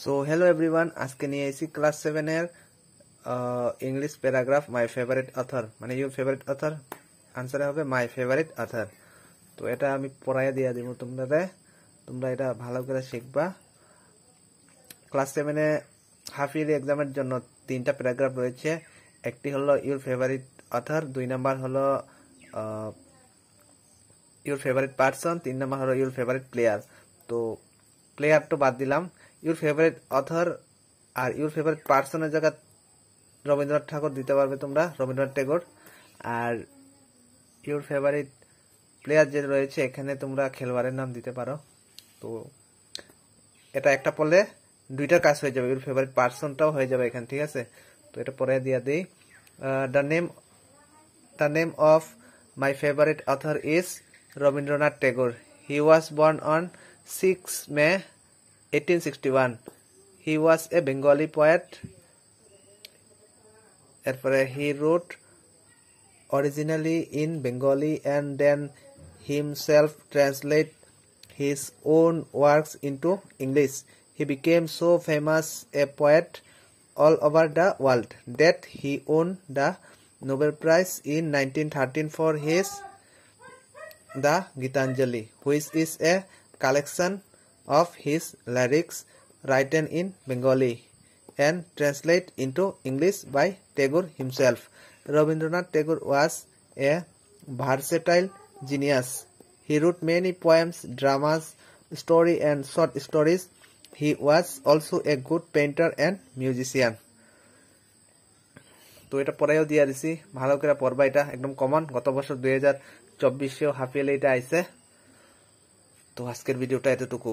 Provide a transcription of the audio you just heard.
So hello everyone, আজকে নিয়ে এসেছি ক্লাস 7 এর ইংলিশ প্যারাগ্রাফ মাই ফেভারিট অথর, মানে ইউর ফেভারিট অথর। আনসারে হবে মাই ফেভারিট অথর। তো এটা আমি পড়াইয়া দিয়ে দিব তোমাদের, তোমরা এটা ভালো করে শিখবা। ক্লাস 7 এ হাফ ইয়ারলি এক্সামের জন্য 3টা প্যারাগ্রাফ রয়েছে। একটি হলো ইউর ফেভারিট অথর, 2 নাম্বার হলো ইউর ফেভারিট পারসন, 3 নাম্বার হলো ইউর ফেভারিট প্লেয়ার। তো প্লেয়ার তো বাদ দিলাম, ইউর ফেভারিট অথর আর ইউর ফেভারিট পারসনের জায়গা রবীন্দ্রনাথ ঠাকুর দিতে পারবে তোমরা, রবীন্দ্রনাথ ঠাকুর। আর ইউর ফেভারিট প্লেয়ার যে রয়েছে এখানে তোমরা খেলোয়াড়ের নাম দিতে পারো। তো এটা একটা পড়লে 2টার কাজ হয়ে যাবে, ইউর ফেভারিট পারসনটাও হয়ে যাবে এখানে, ঠিক আছে। তো এটা পরে দিয়ে দিই। The name of my favourite author is Rabindranath Thakur. He was born on 6 May 1861. He was a Bengali poet. He wrote originally in Bengali and then himself translate his own works into English. He became so famous a poet all over the world that he won the Nobel Prize in 1913 for his The Gitanjali, which is a collection of his lyrics written in Bengali and translated into English by Tagore himself. Rabindranath Tagore was a versatile genius. He wrote many poems, dramas, story and short stories. He was also a good painter and musician. তো এটা পরেও দিয়ে দিছি, ভালো করে পড়বা। এটা একদম কমন, গত বছর 2024 হাফ ইয়ারলি এটা আইছে। তো আজকের ভিডিওটা এতটুকু।